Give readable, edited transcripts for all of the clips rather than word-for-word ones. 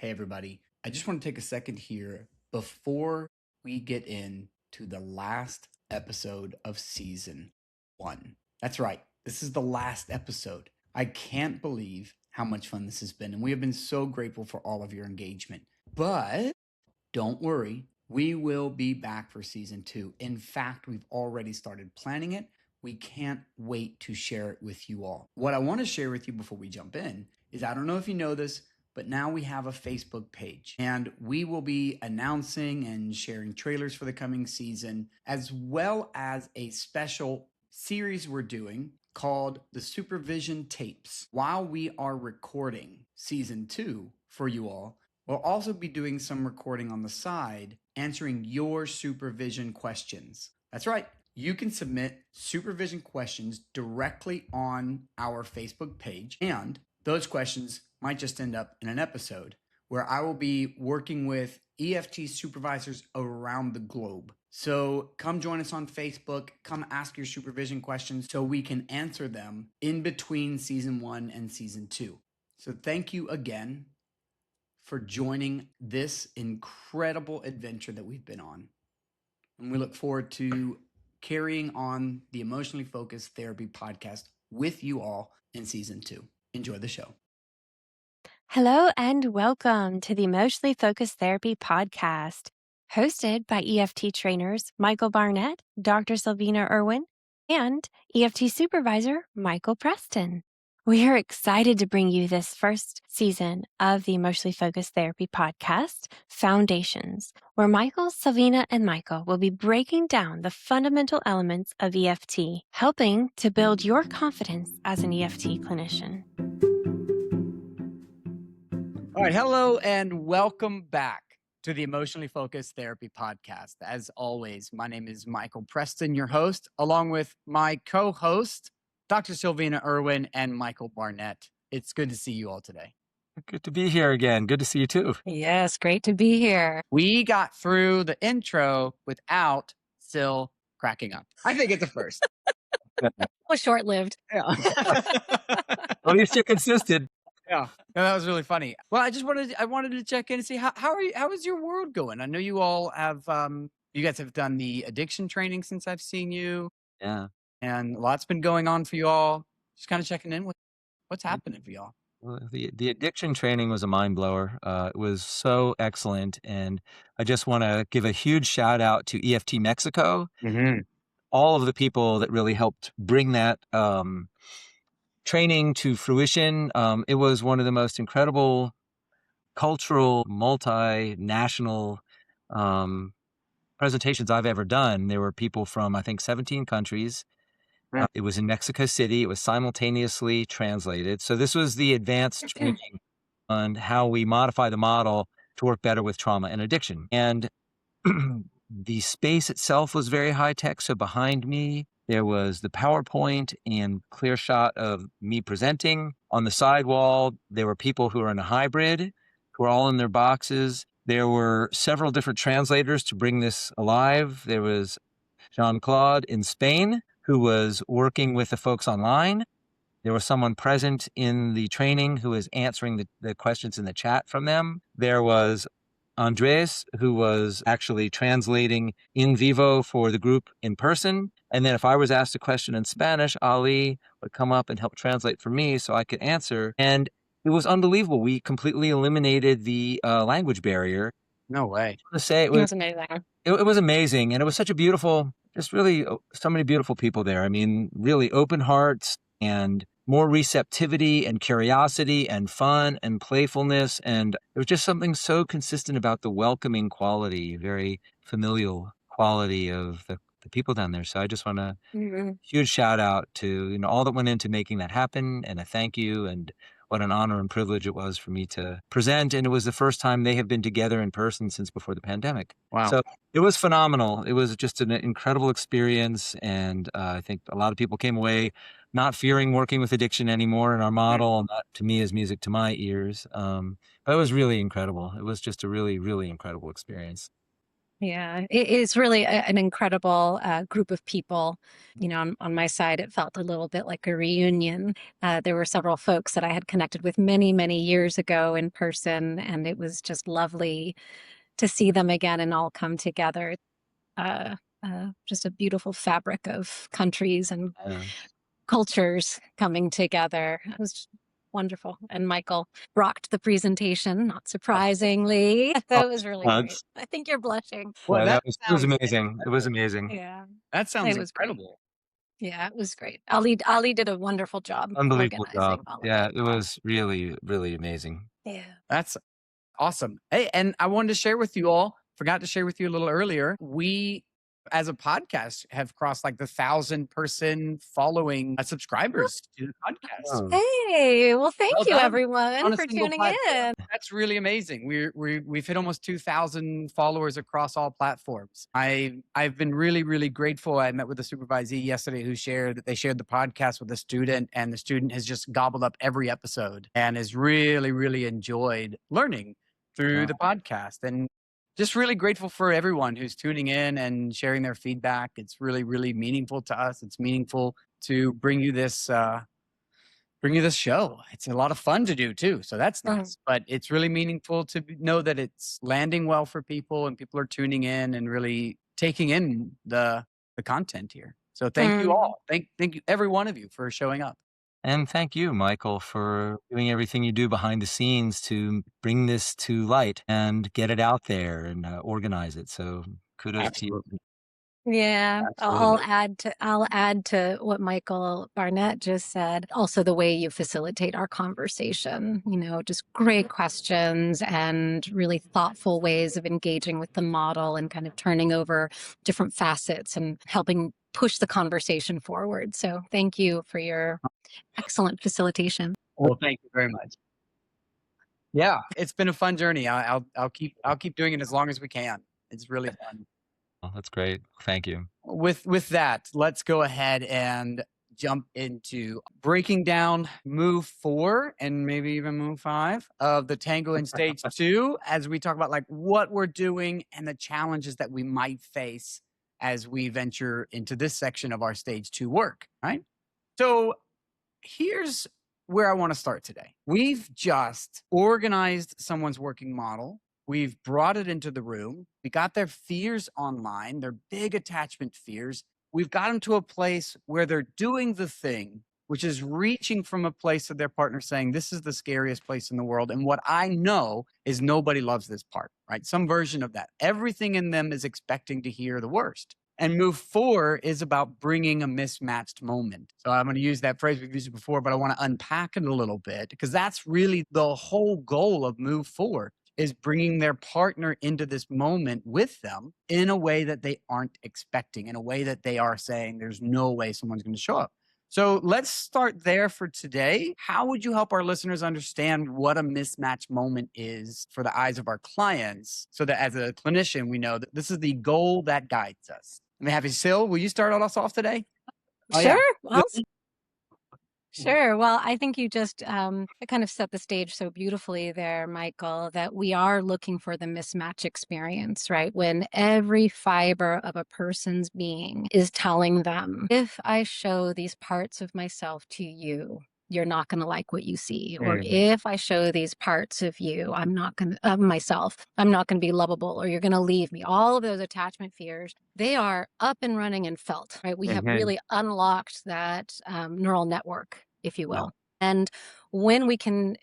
Hey, everybody. I just want to take a second here before we get into the last episode of season 1. That's right. This is the last episode. I can't believe how much fun this has been, and we have been so grateful for all of your engagement. But don't worry, we will be back for season 2. In fact, we've already started planning it. We can't wait to share it with you all. What I want to share with you before we jump in is, I don't know if you know this, but now we have a Facebook page, and we will be announcing and sharing trailers for the coming season, as well as a special series we're doing called the Supervision Tapes. While we are recording season 2 for you all, we'll also be doing some recording on the side, answering your supervision questions. That's right. You can submit supervision questions directly on our Facebook page, and those questions might just end up in an episode where I will be working with EFT supervisors around the globe. So come join us on Facebook, come ask your supervision questions so we can answer them in between season 1 and season 2. So thank you again for joining this incredible adventure that we've been on. And we look forward to carrying on the Emotionally Focused Therapy podcast with you all in season 2. Enjoy the show. Hello and welcome to the Emotionally Focused Therapy podcast, hosted by EFT trainers Michael Barnett, Dr. Silvina Irwin, and EFT supervisor Michael Preston. We are excited to bring you this first season of the Emotionally Focused Therapy podcast, Foundations, where Michael, Silvina, and Michael will be breaking down the fundamental elements of EFT, helping to build your confidence as an EFT clinician. All right. Hello and welcome back to the Emotionally Focused Therapy podcast. As always, my name is Michael Preston, your host, along with my co-host, Dr. Silvina Irwin and Michael Barnett. It's good to see you all today. Good to be here again. Good to see you too. Yes, great to be here. We got through the intro without Sil cracking up. I think it's a first. It was short-lived. Yeah. At least you're consistent. Yeah, no, that was really funny. Well, I wanted to check in and see how is your world going? I know you all have you guys have done the addiction training since I've seen you. Yeah. And a lot's been going on for you all. Just kind of checking in with what's happening for y'all. Well, the addiction training was a mind blower. It was so excellent, and I just want to give a huge shout out to EFT Mexico. Mm-hmm. All of the people that really helped bring that training to fruition. It was one of the most incredible cultural, multinational presentations I've ever done. There were people from, I think, 17 countries. It was in Mexico City. It was simultaneously translated. So this was the advanced training on how we modify the model to work better with trauma and addiction. And the space itself was very high tech. So behind me, there was the PowerPoint and clear shot of me presenting. On the side wall, there were people who were in a hybrid, who were all in their boxes. There were several different translators to bring this alive. There was Jean-Claude in Spain, who was working with the folks online. There was someone present in the training who was answering the questions in the chat from them. There was Andres, who was actually translating in vivo for the group in person. And then if I was asked a question in Spanish, Ali would come up and help translate for me so I could answer. And it was unbelievable. We completely eliminated the language barrier. No way. To say It was amazing. It was amazing. And it was such a beautiful, just really so many beautiful people there. I mean, really open hearts and more receptivity and curiosity and fun and playfulness. And there was just something so consistent about the welcoming quality, very familial quality of the people down there. So I just want to huge shout out to all that went into making that happen, and a thank you, and what an honor and privilege it was for me to present. And it was the first time they have been together in person since before the pandemic. Wow. So it was phenomenal. It was just an incredible experience. And I think a lot of people came away not fearing working with addiction anymore in our model. And that, to me, is music to my ears. But it was really incredible. It was just a really, really incredible experience. Yeah, it's really an incredible group of people. On my side, it felt a little bit like a reunion. There were several folks that I had connected with many, many years ago in person, and it was just lovely to see them again and all come together. Uh, just a beautiful fabric of countries and cultures coming together. It was wonderful. And Michael rocked the presentation, not surprisingly. That was really great. I think you're blushing. Well, Yeah, that it was sounds amazing. It was amazing. Yeah, that sounds it was great. incredible. Yeah, it was great. Ali did a wonderful job Unbelievable job. organizing all of Yeah, it. it was really, really amazing. Yeah. That's awesome. Hey, and I wanted to share with you all, forgot to share with you a little earlier. We, as a podcast, have crossed like the 1,000-person following subscribers to the podcast. Oh, Hey, well, Well thank you done. everyone On a for single tuning platform. in. That's really amazing. We've hit almost 2,000 followers across all platforms. I've been really, really grateful. I met with a supervisee yesterday who shared that they shared the podcast with a student, and the student has just gobbled up every episode and has really, really enjoyed learning through the podcast. And just really grateful for everyone who's tuning in and sharing their feedback. It's really, really meaningful to us. It's meaningful to bring you this show. It's a lot of fun to do too. So that's nice. But it's really meaningful to know that it's landing well for people and people are tuning in and really taking in the content here. So thank you all. Thank you every one of you for showing up. and thank you, Michael, for doing everything you do behind the scenes to bring this to light and get it out there and organize it. So kudos to you. Yeah, Absolutely. I'll add to what Michael Barnett just said. Also, the way you facilitate our conversation, just great questions and really thoughtful ways of engaging with the model and kind of turning over different facets and helping push the conversation forward. So, thank you for your excellent facilitation. Well, thank you very much. Yeah, it's been a fun journey. I'll keep doing it as long as we can. It's really fun. Oh, that's great. Thank you. With that, let's go ahead and jump into breaking down move 4 and maybe even move 5 of the Tango in stage 2 as we talk about like what we're doing and the challenges that we might face as we venture into this section of our stage 2 work, right? So here's where I want to start today. We've just organized someone's working model. We've brought it into the room. We got their fears online, their big attachment fears. We've got them to a place where they're doing the thing, which is reaching from a place of their partner saying, this is the scariest place in the world. And what I know is nobody loves this part, right? Some version of that. Everything in them is expecting to hear the worst. And move 4 is about bringing a mismatched moment. So I'm going to use that phrase we've used it before, but I want to unpack it a little bit because that's really the whole goal of move 4 is bringing their partner into this moment with them in a way that they aren't expecting, in a way that they are saying there's no way someone's going to show up. So let's start there for today. How would you help our listeners understand what a mismatch moment is for the eyes of our clients so that as a clinician, we know that this is the goal that guides us? I'm happy. Sil, will you start us off today? Oh, Sure. yeah. Sure. Well, I think you just kind of set the stage so beautifully there, Michael, that we are looking for the mismatch experience, right? When every fiber of a person's being is telling them, if I show these parts of myself to you, you're not going to like what you see. Or if I show these parts of you, I'm not going to, of myself, I'm not going to be lovable, or you're going to leave me. All of those attachment fears, they are up and running and felt, right? We have really unlocked that neural network, if you will. And when we can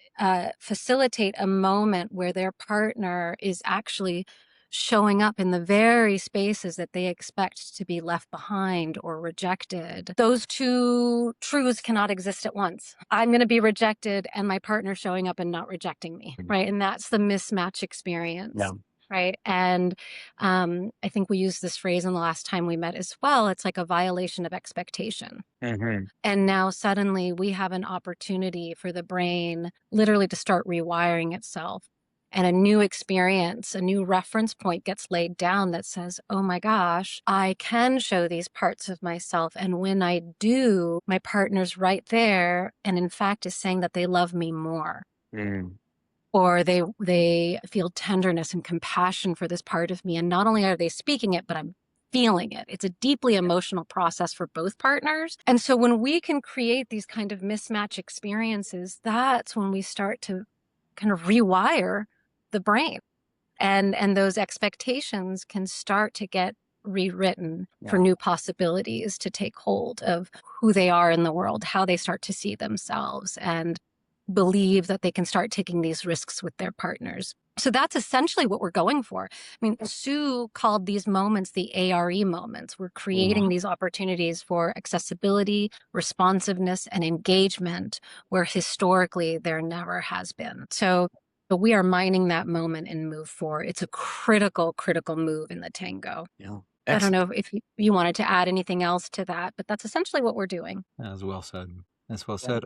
facilitate a moment where their partner is actually showing up in the very spaces that they expect to be left behind or rejected, those two truths cannot exist at once. I'm going to be rejected and my partner showing up and not rejecting me, right? And that's the mismatch experience. Yeah. Right. And I think we used this phrase in the last time we met as well. It's like a violation of expectation. And now suddenly we have an opportunity for the brain literally to start rewiring itself. And a new experience, a new reference point gets laid down that says, oh my gosh, I can show these parts of myself. And when I do, my partner's right there. And in fact, is saying that they love me more. or they feel tenderness and compassion for this part of me. And not only are they speaking it, but I'm feeling it. It's a deeply emotional process for both partners. And so when we can create these kind of mismatch experiences, that's when we start to kind of rewire the brain. And those expectations can start to get rewritten for new possibilities to take hold of who they are in the world, how they start to see themselves, and believe that they can start taking these risks with their partners. So that's essentially what we're going for. I mean, Sue called these moments the ARE moments. We're creating these opportunities for accessibility, responsiveness, and engagement where historically there never has been. So but we are mining that moment in move 4. It's a critical move in the tango. Yeah. I don't know if you wanted to add anything else to that, but that's essentially what we're doing. That was well said. That's well said.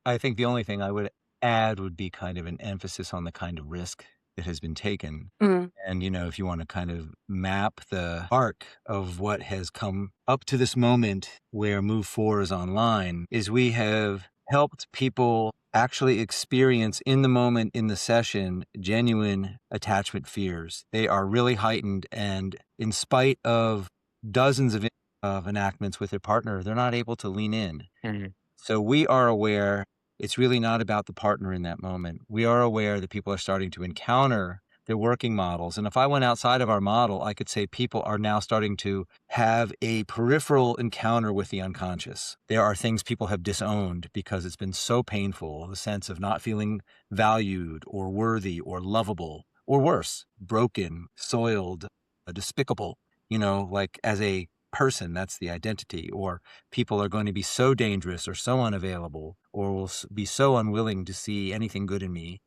I think the only thing I would add would be kind of an emphasis on the kind of risk that has been taken. And, if you want to kind of map the arc of what has come up to this moment where Move 4 is online, is we have helped people actually experience in the moment in the session genuine attachment fears. They are really heightened, and in spite of dozens of enactments with their partner, they're not able to lean in. So we are aware it's really not about the partner in that moment. We are aware that people are starting to encounter their working models. And if I went outside of our model, I could say people are now starting to have a peripheral encounter with the unconscious. There are things people have disowned because it's been so painful, the sense of not feeling valued or worthy or lovable, or worse, broken, soiled, despicable, like as a person, that's the identity. Or people are going to be so dangerous or so unavailable or will be so unwilling to see anything good in me.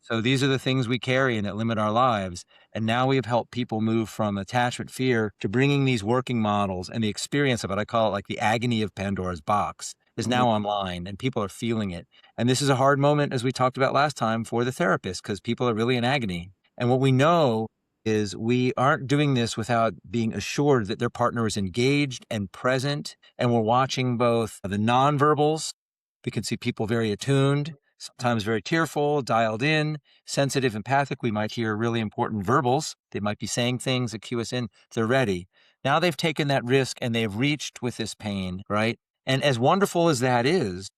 So these are the things we carry and that limit our lives. And now we have helped people move from attachment fear to bringing these working models, and the experience of it, I call it like the agony of Pandora's box, is now online and people are feeling it. And this is a hard moment, as we talked about last time, for the therapist, because people are really in agony. And what we know is we aren't doing this without being assured that their partner is engaged and present. And we're watching both the nonverbals. We can see people very attuned, sometimes very tearful, dialed in, sensitive, empathic. We might hear really important verbals. They might be saying things that cue us in. They're ready. Now they've taken that risk and they've reached with this pain, right? And as wonderful as that is,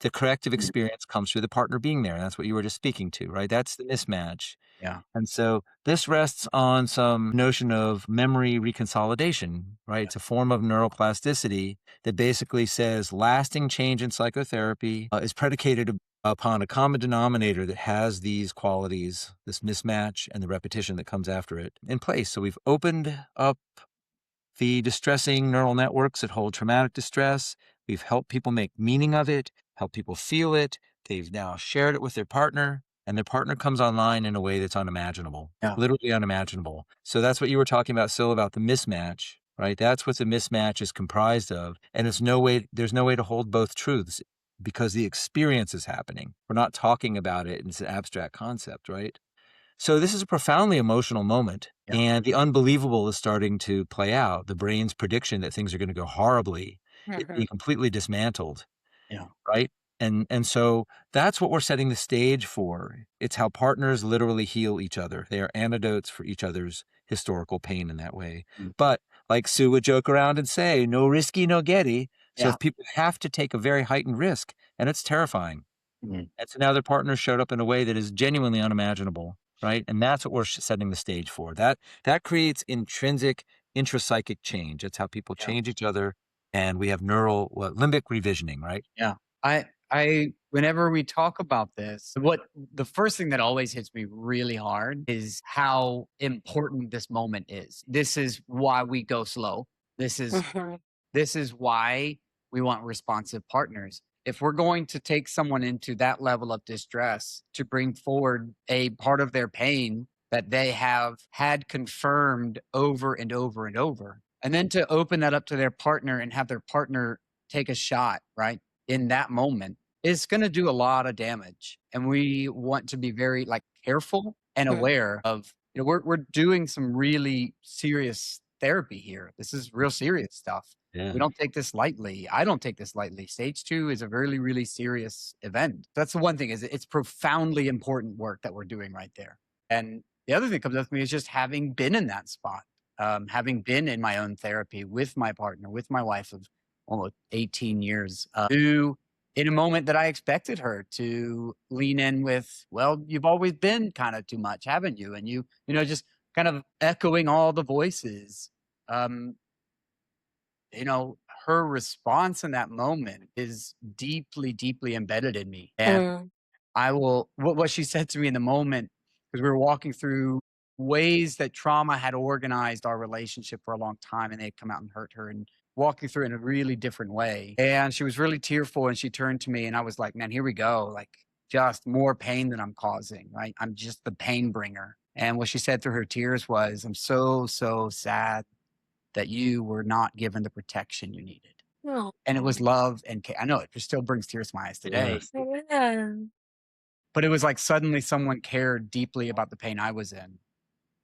the corrective experience comes through the partner being there. And that's what you were just speaking to, right? That's the mismatch. Yeah. And so this rests on some notion of memory reconsolidation, right? It's a form of neuroplasticity that basically says lasting change in psychotherapy is predicated upon a common denominator that has these qualities, this mismatch and the repetition that comes after it, in place. So we've opened up the distressing neural networks that hold traumatic distress. We've helped people make meaning of it, helped people feel it. They've now shared it with their partner, and their partner comes online in a way that's unimaginable, literally unimaginable. So that's what you were talking about, Sil, about the mismatch, right? That's what the mismatch is comprised of. And there's no way to hold both truths because the experience is happening. We're not talking about it. It's an abstract concept, right? So this is a profoundly emotional moment, and the unbelievable is starting to play out. The brain's prediction that things are going to go horribly is being completely dismantled, right? And so that's what we're setting the stage for. It's how partners literally heal each other. They are antidotes for each other's historical pain in that way. But like Sue would joke around and say, no risky, no getty. So if people have to take a very heightened risk, and it's terrifying. And so now their partner showed up in a way that is genuinely unimaginable, right? And that's what we're setting the stage for. That creates intrinsic intrapsychic change. That's how people change each other. And we have neural limbic revisioning, right? Yeah. I whenever we talk about this, the first thing that always hits me really hard is how important this moment is. This is why we go slow. This is why we want responsive partners. If we're going to take someone into that level of distress to bring forward a part of their pain that they have had confirmed over and over and over, and then to open that up to their partner and have their partner take a shot, right, in that moment, is going to do a lot of damage. And we want to be very careful and aware of, we're doing some really serious therapy here. This is real serious stuff. We don't take this lightly. I don't take this lightly. Stage 2 is a really, really serious event. That's the one thing, is it's profoundly important work that we're doing right there. And the other thing that comes up to me is just having been in that spot, having been in my own therapy with my partner, with my wife of almost 18 years, who in a moment that I expected her to lean in with, well, you've always been kind of too much, haven't you? And just kind of echoing all the voices. Um, her response in that moment is deeply, deeply embedded in me. And Mm. what she said to me in the moment, because we were walking through ways that trauma had organized our relationship for a long time, and they had come out and hurt her, and walking through it in a really different way. And she was really tearful, and she turned to me, and I was like, man, here we go. Like, just more pain than I'm causing, right? I'm just the pain bringer. And what she said through her tears was, I'm so, so sad that you were not given the protection you needed. Oh. And it was love and care. I know it still brings tears to my eyes today. Yes. Yeah. But it was like suddenly someone cared deeply about the pain I was in.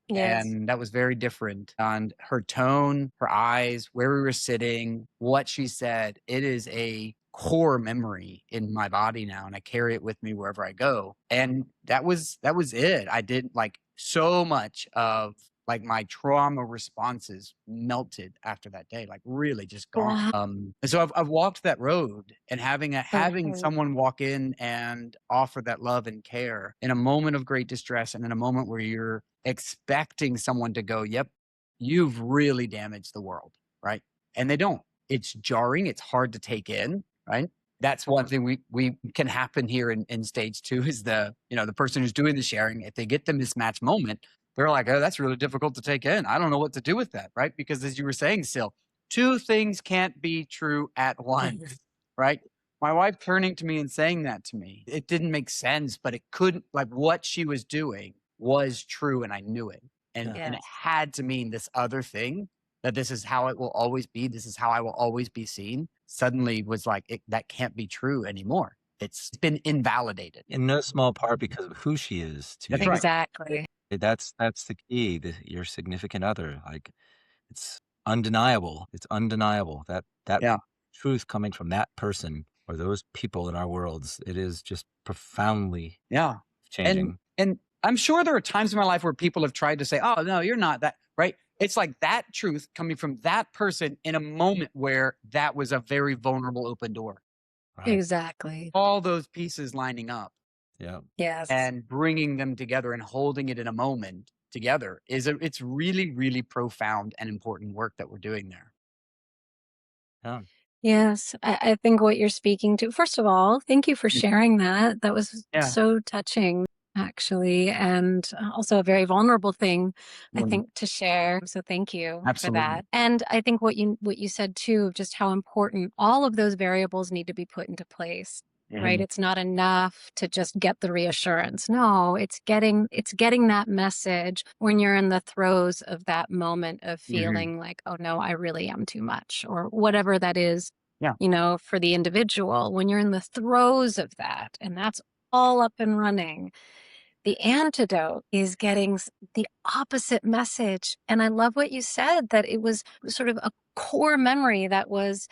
Yes. And that was very different. And her tone, her eyes, where we were sitting, what she said, it is a core memory in my body now. And I carry it with me wherever I go. And that was it. I did like so much of like my trauma responses melted after that day, like really just gone. Wow. And so I've walked that road, and having Mhm. someone walk in and offer that love and care in a moment of great distress, and in a moment where you're expecting someone to go, yep, you've really damaged the world, right? And they don't. It's jarring. It's hard to take in, right? That's one thing we can happen here in stage 2 is the person who's doing the sharing, if they get the mismatch moment, they're like, oh, that's really difficult to take in. I don't know what to do with that, right? Because as you were saying, Sil, two things can't be true at once, right? My wife turning to me and saying that to me, it didn't make sense, but it couldn't, like, what she was doing was true, and I knew it. And it Yes. had to mean this other thing, that this is how it will always be. This is how I will always be seen. Suddenly was like, that can't be true anymore. It's been invalidated. In no small part because of who she is too. That's right. Exactly. That's the key. Your significant other, like, it's undeniable. It's undeniable that Yeah. truth coming from that person or those people in our worlds. It is just profoundly Yeah. changing. And I'm sure there are times in my life where people have tried to say, oh, no, you're not that, right? It's like that truth coming from that person in a moment where that was a very vulnerable open door. Right. Exactly. All those pieces lining up Yeah. Yes. and bringing them together and holding it in a moment together it's really, really profound and important work that we're doing there. Yeah. Yes. I think what you're speaking to, first of all, thank you for sharing that. That was Yeah. so touching, actually, and also a very vulnerable thing, I Mm. think, to share. So thank you for Absolutely. that. And I think what you said too, of just how important all of those variables need to be put into place. Right? Mhm. It's not enough to just get the reassurance. No, it's getting that message when you're in the throes of that moment of feeling like, oh no, I really am too much, or whatever that is, Yeah. for the individual. When you're in the throes of that and that's all up and running, the antidote is getting the opposite message. And I love what you said, that it was sort of a core memory that was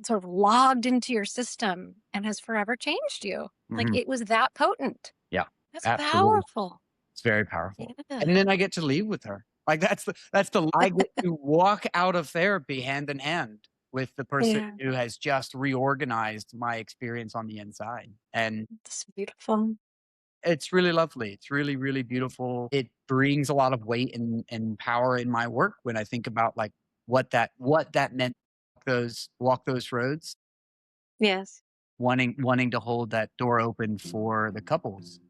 sort of logged into your system and has forever changed you. Like, Mhm. it was that potent. Yeah. That's Absolutely. powerful. It's very powerful. Yeah. And then I get to leave with her. Like I get to walk out of therapy hand in hand with the person Yeah. who has just reorganized my experience on the inside. And It's beautiful. it's really lovely. It's really, really beautiful. It brings a lot of weight and power in my work when I think about like what that meant, walk those roads, Yes. wanting to hold that door open for the couples.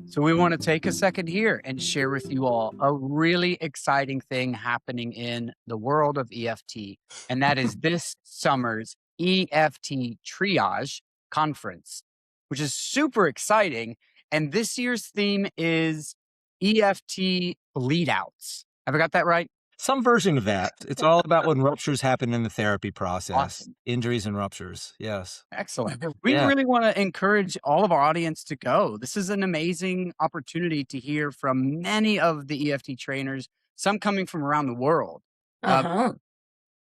So we want to take a second here and share with you all a really exciting thing happening in the world of EFT. And that is this summer's EFT Triage Conference, which is super exciting. And this year's theme is EFT Bleed Outs. Have I got that right? Some version of that. It's all about when ruptures happen in the therapy process. Awesome. Injuries and ruptures. Yes. Excellent. We Yeah. really want to encourage all of our audience to go. This is an amazing opportunity to hear from many of the EFT trainers some coming from around the world. Uh-huh.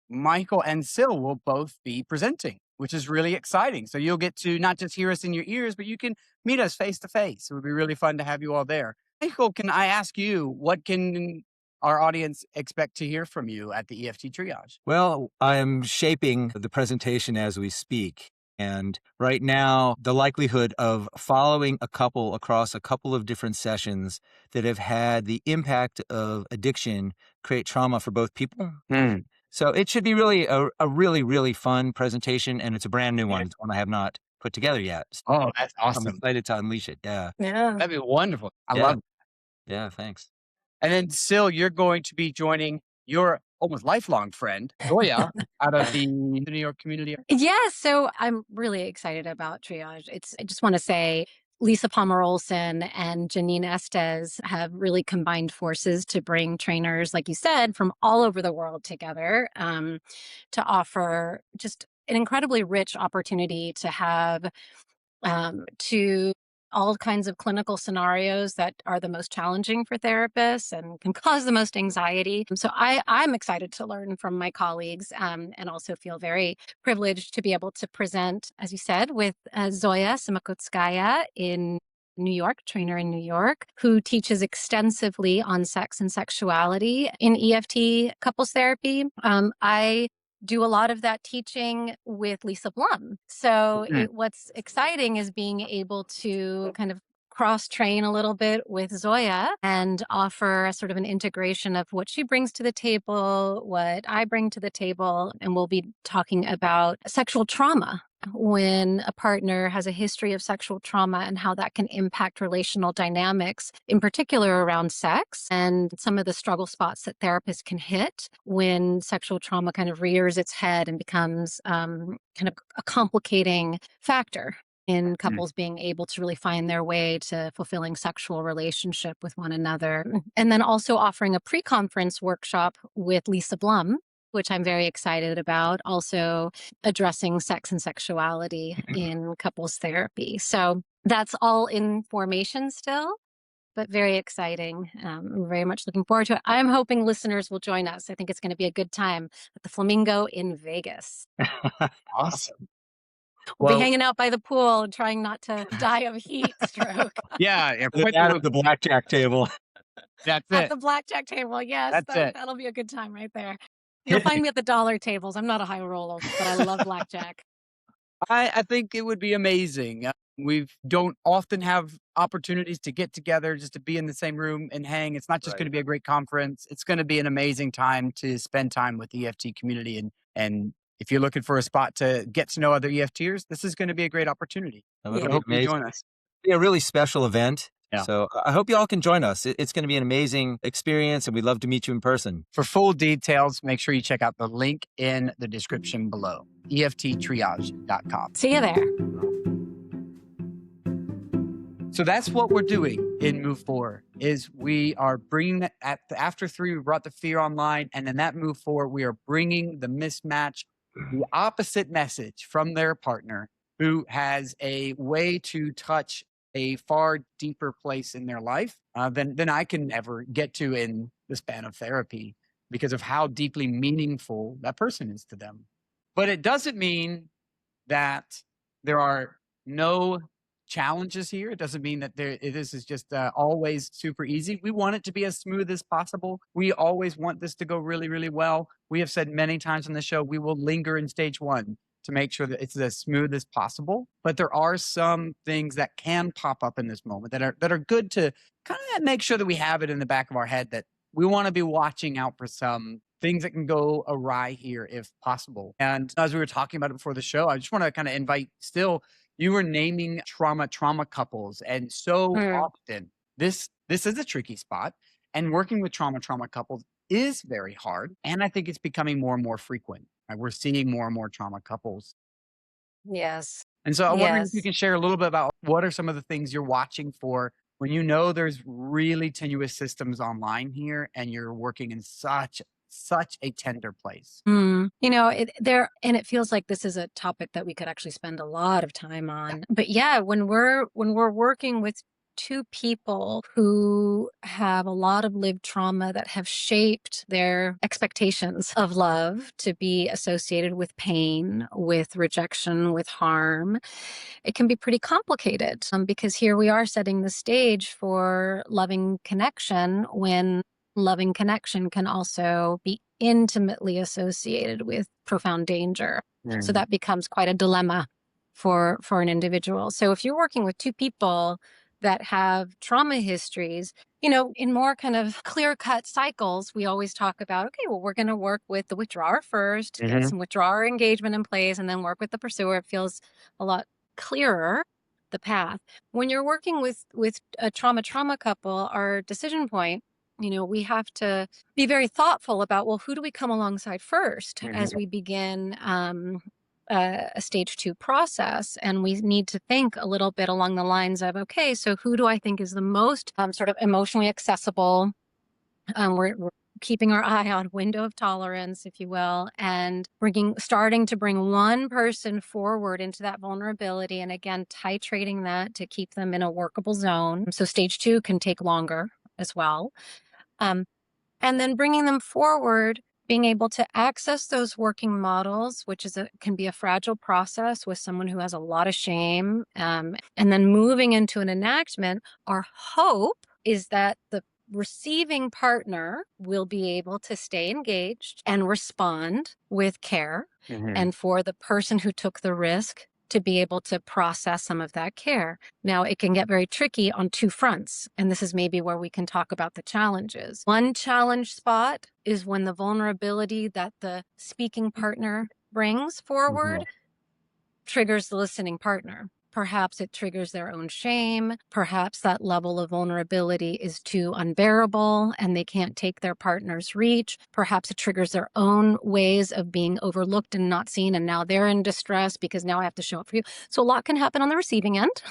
Michael and Sil will both be presenting, which is really exciting. So you'll get to not just hear us in your ears, but you can meet us face to face. It would be really fun to have you all there. Michael, can I ask you, what can our audience expect to hear from you at the EFT triage? Well, I'm shaping the presentation as we speak. And right now, the likelihood of following a couple across a couple of different sessions that have had the impact of addiction create trauma for both people. So it should be really a really, really fun presentation. And it's a brand new one. It's one I have not put together yet. So Oh, that's I'm awesome. excited to unleash it. Yeah. Yeah. That'd be wonderful. I Yeah. love it. Yeah. Thanks. And then, Sil, you're going to be joining your almost lifelong friend, Zoya, out of the New York community. Yeah, so I'm really excited about triage. I just want to say Lisa Palmer Olson and Janine Estes have really combined forces to bring trainers, like you said, from all over the world together to offer just an incredibly rich opportunity to have to all kinds of clinical scenarios that are the most challenging for therapists and can cause the most anxiety. So I'm excited to learn from my colleagues and also feel very privileged to be able to present, as you said, with Zoya Simakutskaya in New York, trainer in New York, who teaches extensively on sex and sexuality in EFT couples therapy. I do a lot of that teaching with Lisa Blum. So what's exciting is being able to kind of cross train a little bit with Zoya and offer a sort of an integration of what she brings to the table, what I bring to the table. And we'll be talking about sexual trauma when a partner has a history of sexual trauma and how that can impact relational dynamics, in particular around sex, and some of the struggle spots that therapists can hit when sexual trauma kind of rears its head and becomes kind of a complicating factor in couples being able to really find their way to fulfilling sexual relationship with one another. And then also offering a pre-conference workshop with Lisa Blum, which I'm very excited about, also addressing sex and sexuality in couples therapy. So that's all in formation still, but very exciting. I'm very much looking forward to it. I'm hoping listeners will join us. I think it's going to be a good time at the Flamingo in Vegas. Awesome. We'll be hanging out by the pool and trying not to die of heat stroke. Yeah. At the blackjack table. That's At it. the blackjack table, yes. That'll be a good time right there. You'll find me at the dollar tables. I'm not a high roller, but I love blackjack. I think it would be amazing. We don't often have opportunities to get together just to be in the same room and hang. It's not just going to be a great conference. It's going to be an amazing time to spend time with the EFT community. And if you're looking for a spot to get to know other EFTers, this is going to be a great opportunity. I hope you join us. It'll be a really special event. Yeah. So I hope you all can join us. It's going to be an amazing experience, and we'd love to meet you in person. For full details, make sure you check out the link in the description below, EFTtriage.com. See you there. So that's what we're doing in Move 4, is we are bringing that after 3, we brought the fear online, and in that Move 4, we are bringing the mismatch, the opposite message from their partner who has a way to touch a far deeper place in their life than I can ever get to in the span of therapy because of how deeply meaningful that person is to them. But it doesn't mean that there are no challenges here. It doesn't mean that this is just always super easy. We want it to be as smooth as possible. We always want this to go really, really well. We have said many times on the show, we will linger in stage 1 to make sure that it's as smooth as possible. But there are some things that can pop up in this moment that are good to kind of make sure that we have it in the back of our head, that we want to be watching out for some things that can go awry here if possible. And as we were talking about it before the show, I just want to kind of invite still, you were naming trauma couples. And so often this is a tricky spot, and working with trauma couples is very hard. And I think it's becoming more and more frequent. Right? We're seeing more and more trauma couples. Yes. And so I'm wondering if you can share a little bit about what are some of the things you're watching for when you know there's really tenuous systems online here and you're working in such a tender place. It feels like this is a topic that we could actually spend a lot of time on. But yeah, when we're working with two people who have a lot of lived trauma that have shaped their expectations of love to be associated with pain, with rejection, with harm, it can be pretty complicated because here we are setting the stage for loving connection when loving connection can also be intimately associated with profound danger. So that becomes quite a dilemma for an individual. So if you're working with two people that have trauma histories, in more kind of clear-cut cycles, we always talk about, okay, well, we're going to work with the withdrawer first, get some withdrawer engagement in place, and then work with the pursuer. It feels a lot clearer, the path. When you're working with a trauma couple, our decision point, we have to be very thoughtful about, well, who do we come alongside first as we begin a stage 2 process? And we need to think a little bit along the lines of, okay, so who do I think is the most sort of emotionally accessible? We're keeping our eye on window of tolerance, if you will, and starting to bring one person forward into that vulnerability. And again, titrating that to keep them in a workable zone. So stage 2 can take longer as well. And then bringing them forward, being able to access those working models, which can be a fragile process with someone who has a lot of shame. And then moving into an enactment, our hope is that the receiving partner will be able to stay engaged and respond with care. And for the person who took the risk to be able to process some of that care. Now, it can get very tricky on two fronts, and this is maybe where we can talk about the challenges. One challenge spot is when the vulnerability that the speaking partner brings forward triggers the listening partner. Perhaps it triggers their own shame. Perhaps that level of vulnerability is too unbearable and they can't take their partner's reach. Perhaps it triggers their own ways of being overlooked and not seen. And now they're in distress because now I have to show up for you. So a lot can happen on the receiving end.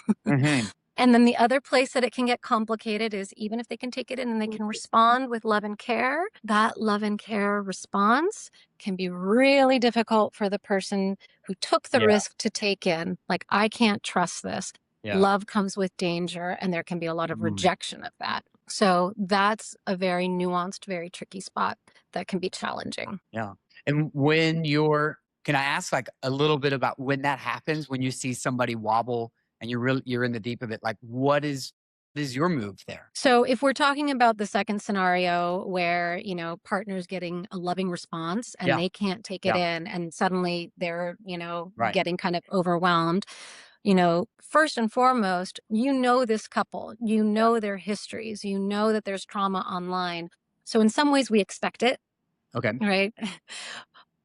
And then the other place that it can get complicated is even if they can take it in and they can respond with love and care, that love and care response can be really difficult for the person who took the risk to take in. Like, I can't trust this. Love comes with danger, and there can be a lot of rejection of that. So that's a very nuanced, very tricky spot that can be challenging. Yeah. And can I ask like a little bit about when that happens, when you see somebody wobble and you're in the deep of it, like what is your move there? So if we're talking about the second scenario where, partner's getting a loving response and they can't take it in and suddenly they're, getting kind of overwhelmed, first and foremost, this couple, their histories, that there's trauma online. So in some ways we expect it. Okay. Right.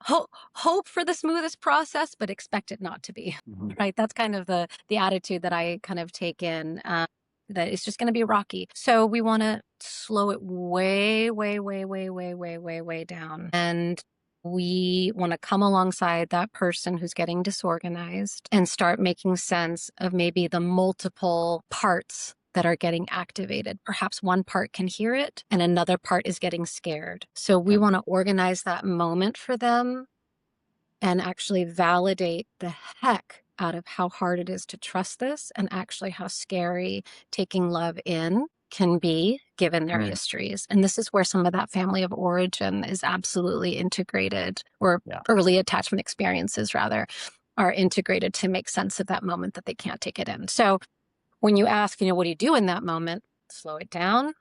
Hope for the smoothest process, but expect it not to be. Right. That's kind of the attitude that I kind of take in, that it's just going to be rocky. So we want to slow it way, way, way, way, way, way, way, way down. And we want to come alongside that person who's getting disorganized and start making sense of maybe the multiple parts that are getting activated. Perhaps one part can hear it and another part is getting scared. So we want to organize that moment for them and actually validate the heck out of how hard it is to trust this and actually how scary taking love in can be given their histories. And this is where some of that family of origin is absolutely integrated, or early attachment experiences rather are integrated to make sense of that moment that they can't take it in. So when you ask, what do you do in that moment? Slow it down,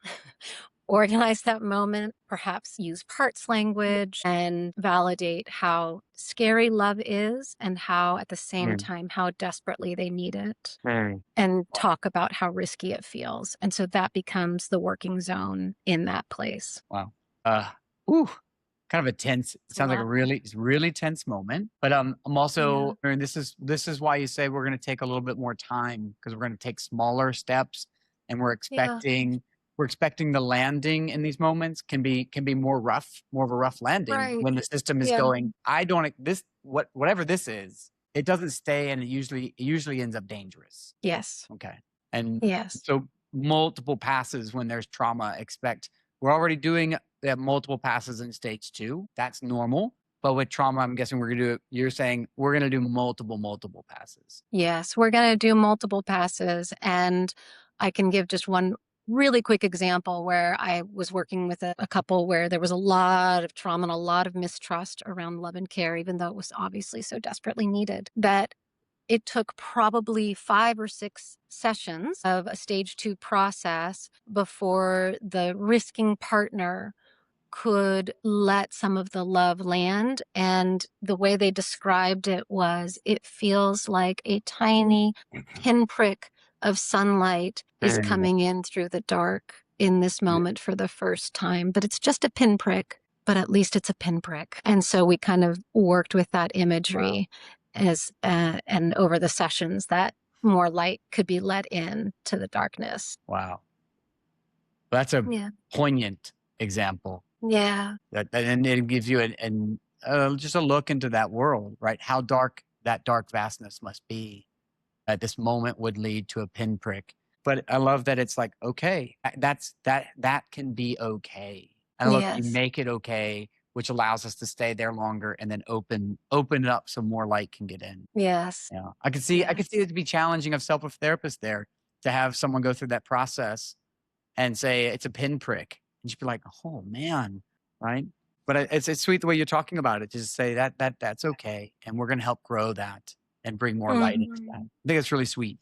organize that moment, perhaps use parts language and validate how scary love is and how at the same time, how desperately they need it, and talk about how risky it feels. And so that becomes the working zone in that place. Wow. Kind of a tense, it sounds like a really tense moment, but I'm also, and this is why you say we're going to take a little bit more time, because we're going to take smaller steps, and we're expecting the landing in these moments can be more of a rough landing when the system is going, whatever this is, it doesn't stay, and it usually ends up dangerous. Yes. Okay. And so multiple passes when there's trauma, we're already doing multiple passes in stage 2. That's normal. But with trauma, I'm guessing you're saying we're going to do multiple passes. Yes, we're going to do multiple passes. And I can give just one really quick example where I was working with a couple where there was a lot of trauma and a lot of mistrust around love and care, even though it was obviously so desperately needed, that it took probably 5 or 6 sessions of a stage 2 process before the risking partner could let some of the love land. And the way they described it was, it feels like a tiny pinprick of sunlight is coming in through the dark in this moment for the first time. But it's just a pinprick, but at least it's a pinprick. And so we kind of worked with that imagery as and over the sessions that more light could be let in to the darkness. Wow. That's a poignant example. Yeah. And it gives you just a look into that world, right? How dark that dark vastness must be. This moment would lead to a pinprick. But I love that it's like, okay, that can be okay. And I love that you make it okay, which allows us to stay there longer and then open it up so more light can get in. Yes. Yeah. I could see it to be challenging of self-therapist there to have someone go through that process and say it's a pinprick. And you'd be like, oh man, right? But it's sweet the way you're talking about it. Just say that's okay. And we're going to help grow that and bring more light into that. I think it's really sweet.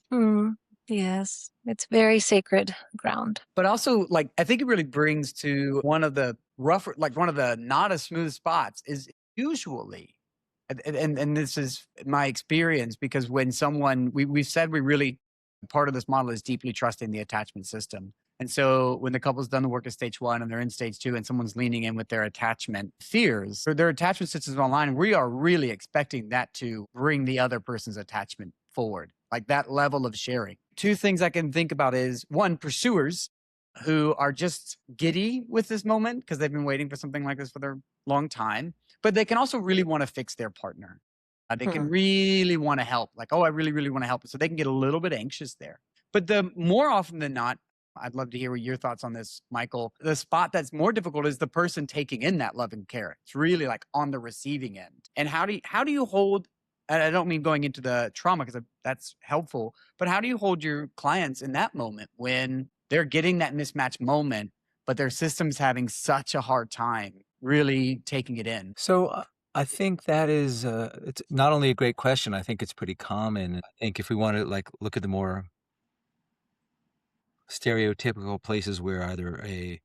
Yes, it's very sacred ground. But also, like, I think it really brings to one of the rougher, like one of the not as smooth spots is usually, and this is my experience, because when someone, we've said we really, part of this model is deeply trusting the attachment system. And so when the couple's done the work at stage 1 and they're in stage 2 and someone's leaning in with their attachment fears or their attachment systems online, we are really expecting that to bring the other person's attachment forward, like that level of sharing. 2 things I can think about is, 1, pursuers who are just giddy with this moment because they've been waiting for something like this for their long time, but they can also really want to fix their partner. They can really want to help, like, oh, I really, really want to help. So they can get a little bit anxious there. But the more often than not, I'd love to hear your thoughts on this, Michael. The spot that's more difficult is the person taking in that love and care. It's really like on the receiving end. And how do you hold, and I don't mean going into the trauma because that's helpful, but how do you hold your clients in that moment when they're getting that mismatch moment, but their system's having such a hard time really taking it in? So I think that is, it's not only a great question, I think it's pretty common. I think if we want to like look at the more stereotypical places where either a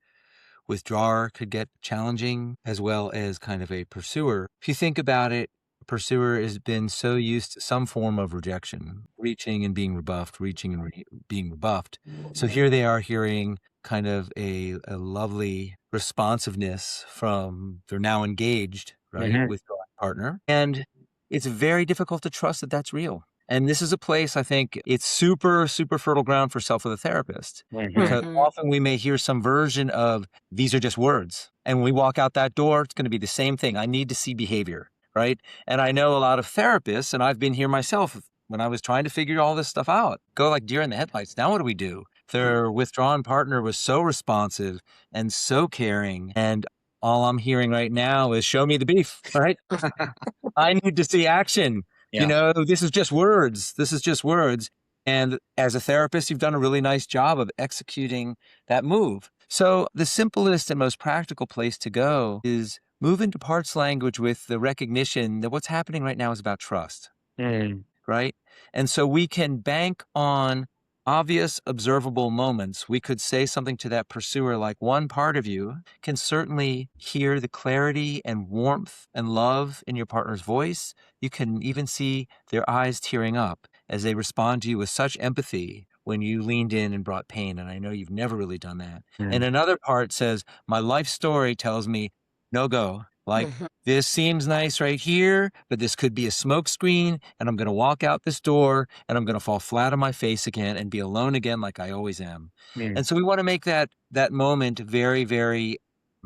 withdrawer could get challenging as well as kind of a pursuer. If you think about it, a pursuer has been so used to some form of rejection, reaching and being rebuffed, reaching and being rebuffed. So here they are hearing kind of a lovely responsiveness from their now engaged, right, withdrawing partner. And it's very difficult to trust that that's real. And this is a place, I think, it's super, super fertile ground for self with a therapist. Because often we may hear some version of, these are just words. And when we walk out that door, it's going to be the same thing. I need to see behavior, right? And I know a lot of therapists, and I've been here myself when I was trying to figure all this stuff out, go like deer in the headlights. Now what do we do? Their withdrawn partner was so responsive and so caring. And all I'm hearing right now is, show me the beef, right? I need to see action. Yeah. You know, this is just words. This is just words. And as a therapist, you've done a really nice job of executing that move. So the simplest and most practical place to go is move into parts language with the recognition that what's happening right now is about trust, right? And so we can bank on obvious observable moments. We could say something to that pursuer like, one part of you can certainly hear the clarity and warmth and love in your partner's voice. You can even see their eyes tearing up as they respond to you with such empathy when you leaned in and brought pain. And I know you've never really done that. And another part says, my life story tells me no go. Like, this seems nice right here, but this could be a smoke screen, and I'm going to walk out this door, and I'm going to fall flat on my face again and be alone again like I always am. And so we want to make that moment very, very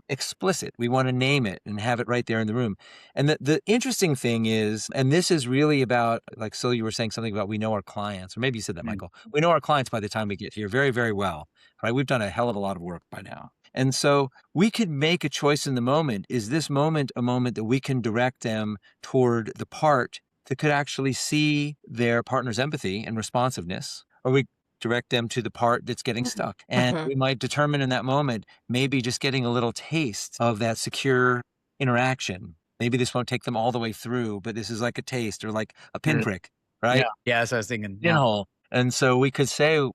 explicit. We want to name it and have it right there in the room. And the interesting thing is, and this is really about, like, so you were saying something about we know our clients, or maybe you said that, Michael. We know our clients by the time we get here very, very well, right? We've done a hell of a lot of work by now. And so we could make a choice in the moment. Is this moment a moment that we can direct them toward the part that could actually see their partner's empathy and responsiveness? Or we direct them to the part that's getting stuck. And we might determine in that moment, maybe just getting a little taste of that secure interaction. Maybe this won't take them all the way through, but this is like a taste or like a pinprick, right? Yeah, that's what I was thinking. Pinhole. And so we could say,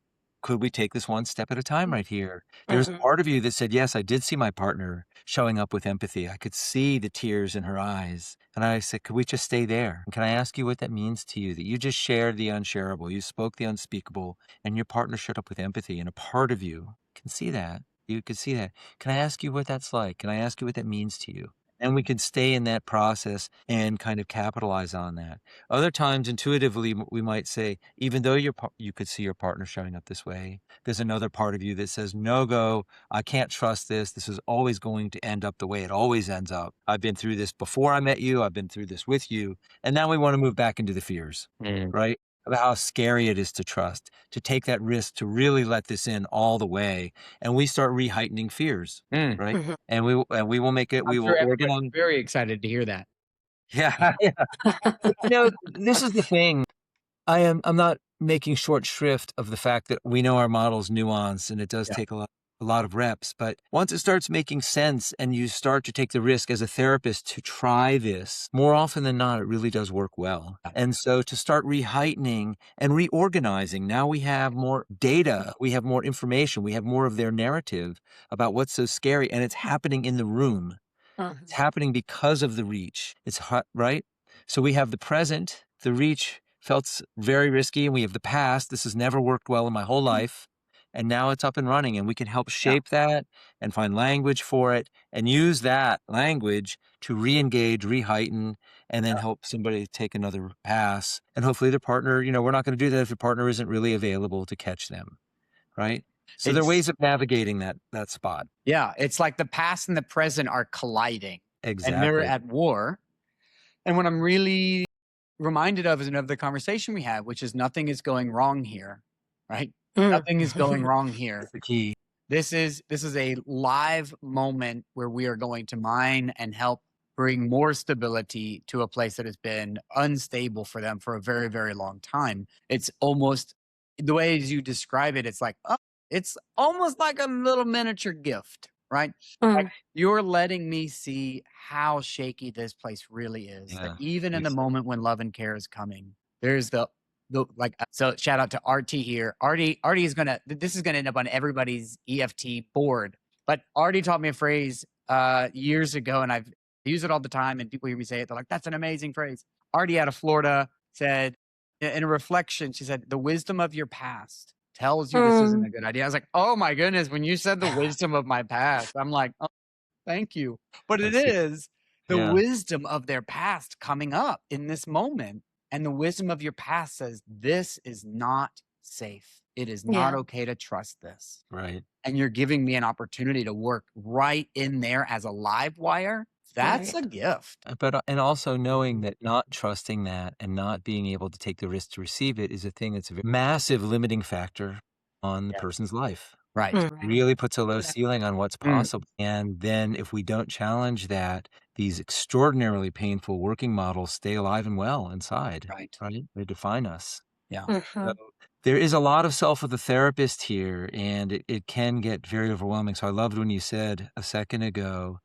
could we take this one step at a time right here? There's a part of you that said, yes, I did see my partner showing up with empathy. I could see the tears in her eyes. And I said, could we just stay there? And can I ask you what that means to you? That you just shared the unshareable, you spoke the unspeakable, and your partner showed up with empathy. And a part of you can see that. You could see that. Can I ask you what that's like? Can I ask you what that means to you? And we can stay in that process and kind of capitalize on that. Other times, intuitively, we might say, even though you could see your partner showing up this way, there's another part of you that says, no go, I can't trust this. This is always going to end up the way it always ends up. I've been through this before I met you. I've been through this with you. And now we want to move back into the fears, right? About how scary it is to trust, to take that risk, to really let this in all the way. And we start reheightening fears, right? And we will make it, we I'm will sure organize. everybody's very excited to hear that. Yeah. This is the thing. I'm not making short shrift of the fact that we know our model's nuance and it does take a lot of reps. But once it starts making sense and you start to take the risk as a therapist to try this, more often than not, it really does work well. And so to start reheightening and reorganizing, now we have more data, we have more information, we have more of their narrative about what's so scary, and it's happening in the room. It's happening because of the reach. It's hot, right? So we have the present, the reach felt very risky, and we have the past. This has never worked well in my whole life. And now it's up and running, and we can help shape that and find language for it and use that language to re-engage, re-heighten, and then help somebody take another pass. And hopefully their partner, we're not going to do that if your partner isn't really available to catch them, right? So there are ways of navigating that spot. Yeah, it's like the past and the present are colliding. Exactly. And they're at war. And what I'm really reminded of is another conversation we had, which is nothing is going wrong here, right? Nothing is going wrong here. That's the key. This is a live moment where we are going to mine and help bring more stability to a place that has been unstable for them for a very, very long time. It's almost the way as you describe it, it's like, it's almost like a little miniature gift, right? Like you're letting me see how shaky this place really is. That even in the moment when love and care is coming, there's so shout out to RT here. RT is this is gonna end up on everybody's EFT board. But RT taught me a phrase years ago, and I've used it all the time. And people hear me say it, they're like, "That's an amazing phrase." RT out of Florida said, in a reflection, she said, "The wisdom of your past tells you this isn't a good idea." I was like, oh my goodness, when you said the wisdom of my past, I'm like, oh, thank you. But it is the wisdom of their past coming up in this moment. And the wisdom of your past says, this is not safe. It is not okay to trust this. Right. And you're giving me an opportunity to work right in there as a live wire. That's a gift. But and also knowing that not trusting that and not being able to take the risk to receive it is a thing that's a massive limiting factor on the person's life. Right. It really puts a low ceiling on what's possible. And then if we don't challenge that, these extraordinarily painful working models stay alive and well inside. Right. They define us. Yeah. So there is a lot of self of the therapist here, and it can get very overwhelming. So I loved when you said a second ago,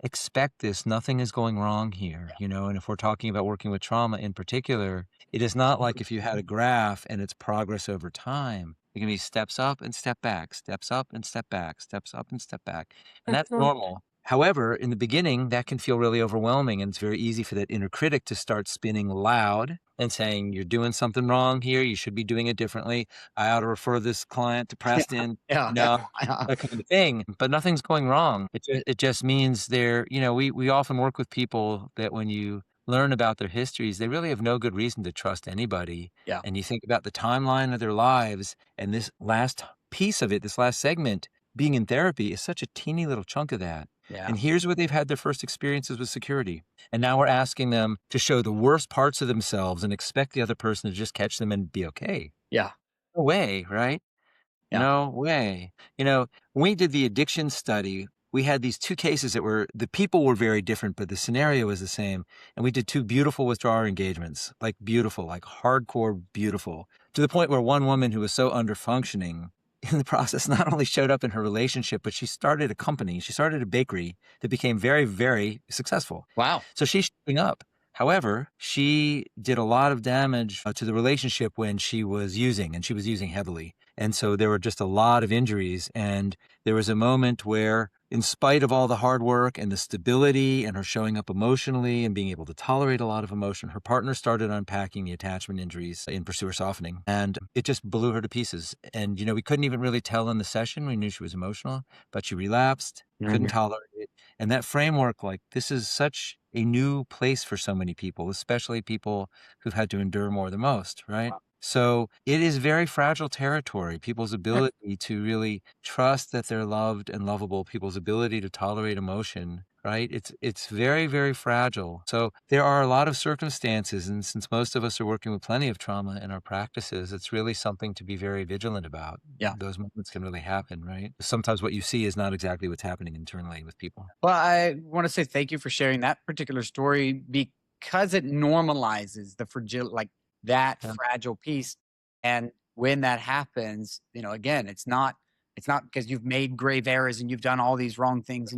expect this. Nothing is going wrong here, and if we're talking about working with trauma in particular, it is not like if you had a graph and it's progress over time. It can be steps up and step back, steps up and step back, steps up and step back. And that's normal. However, in the beginning, that can feel really overwhelming, and it's very easy for that inner critic to start spinning loud and saying, you're doing something wrong here. You should be doing it differently. I ought to refer this client to Preston. That kind of thing. But nothing's going wrong. It just means we often work with people that when you learn about their histories, they really have no good reason to trust anybody. Yeah. And you think about the timeline of their lives, and this last piece of it, this last segment, being in therapy is such a teeny little chunk of that. Yeah. And here's where they've had their first experiences with security. And now we're asking them to show the worst parts of themselves and expect the other person to just catch them and be okay. Yeah. No way, right? Yeah. No way. When we did the addiction study, we had these two cases the people were very different, but the scenario was the same. And we did two beautiful withdrawal engagements, like beautiful, like hardcore beautiful. to the point where one woman who was so under-functioning in the process not only showed up in her relationship, but she started a company. She started a bakery that became very, very successful. Wow. So she's showing up. However, she did a lot of damage to the relationship when she was using, and she was using heavily. And so there were just a lot of injuries. And there was a moment where, in spite of all the hard work and the stability and her showing up emotionally and being able to tolerate a lot of emotion, her partner started unpacking the attachment injuries in pursuer softening. And it just blew her to pieces. And, we couldn't even really tell in the session. We knew she was emotional, but she relapsed, couldn't tolerate it. And that framework, like, this is such a new place for so many people, especially people who've had to endure more than most, right? So it is very fragile territory, people's ability to really trust that they're loved and lovable, people's ability to tolerate emotion, right? It's very, very fragile. So there are a lot of circumstances, and since most of us are working with plenty of trauma in our practices, it's really something to be very vigilant about. Yeah. Those moments can really happen, right? Sometimes what you see is not exactly what's happening internally with people. Well, I want to say thank you for sharing that particular story because it normalizes the fragile, like that fragile piece. And when that happens, again, it's not because you've made grave errors and you've done all these wrong things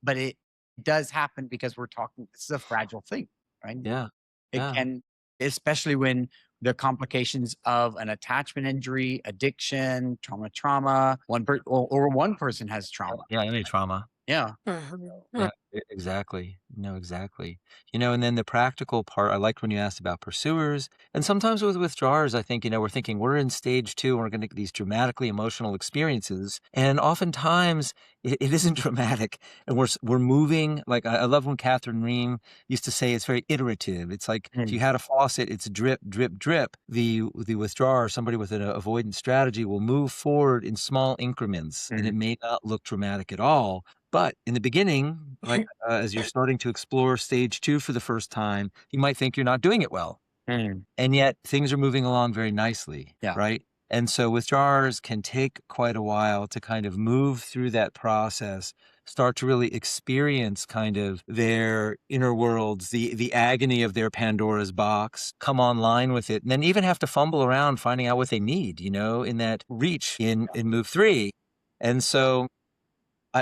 but it does happen because we're talking, this is a fragile thing, right? Yeah. It can, especially when the complications of an attachment injury, addiction, trauma, or one person has trauma. Yeah, any trauma. Yeah. Yeah, exactly. No, exactly. And then the practical part, I liked when you asked about pursuers. And sometimes with withdrawers, I think, we're thinking we're in stage 2 and we're going to get these dramatically emotional experiences. And oftentimes it isn't dramatic. And we're moving. Like, I love when Catherine Ream used to say it's very iterative. It's like if you had a faucet, it's drip, drip, drip. The withdrawer, somebody with an avoidance strategy, will move forward in small increments, and it may not look dramatic at all. But in the beginning, like as you're starting to explore stage 2 for the first time, you might think you're not doing it well. And yet things are moving along very nicely, right? And so withdrawers can take quite a while to kind of move through that process, start to really experience kind of their inner worlds, the agony of their Pandora's box, come online with it, and then even have to fumble around finding out what they need, in that reach in move 3. And so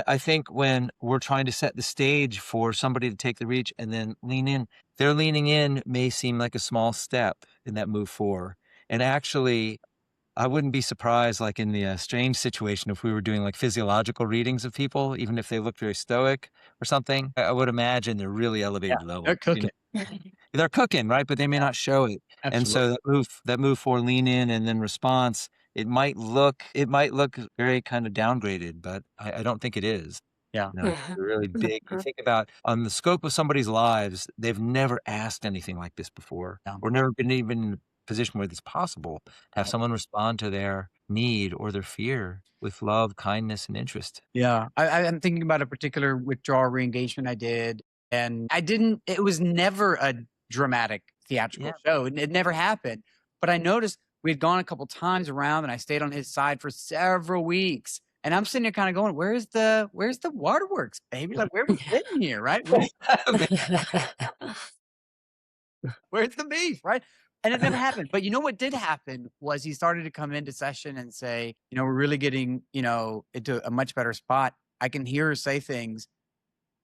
I think when we're trying to set the stage for somebody to take the reach and then lean in, their leaning in may seem like a small step in that move 4. And actually, I wouldn't be surprised, like in the strange situation, if we were doing like physiological readings of people, even if they look very stoic or something. I would imagine they're really elevated levels. They're cooking. They're cooking, right? But they may not show it. Absolutely. And so that move 4, lean in and then response, it might look very kind of downgraded, but I don't think it is. Yeah. It's really big. You think about on the scope of somebody's lives, they've never asked anything like this before, or never been even in a position where it's possible to have someone respond to their need or their fear with love, kindness, and interest. Yeah. I'm thinking about a particular withdrawal re-engagement I did, and it was never a dramatic theatrical show. It never happened. But I noticed we had gone a couple times around and I stayed on his side for several weeks. And I'm sitting there kind of going, where's the waterworks, baby? Like, where are we sitting here, right? Where's the beef, right? And it never happened. But you know what did happen was he started to come into session and say, we're really getting, into a much better spot. I can hear her say things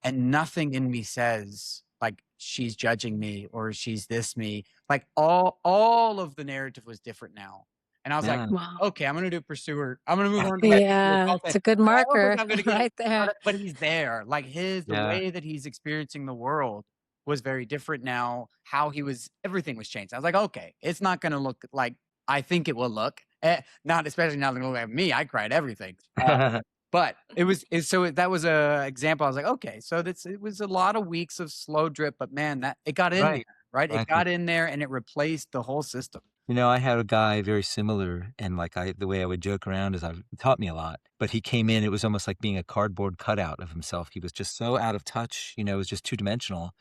and nothing in me says like she's judging me or she's this me. Like all of the narrative was different now. And I was like, Wow. okay, I'm going to do pursuer. I'm going to move on. Yeah, it's a good marker right there. But he's there. Like the way that he's experiencing the world was very different now. Everything was changed. I was like, okay, it's not going to look like I think it will look. Not especially now that look at me. I cried everything. But that was a example. I was like, okay, so it was a lot of weeks of slow drip, but man, that it got in there, right? It got in there and it replaced the whole system. I had a guy very similar, and the way I would joke around is it taught me a lot. But he came in, it was almost like being a cardboard cutout of himself. He was just so out of touch, it was just 2-dimensional.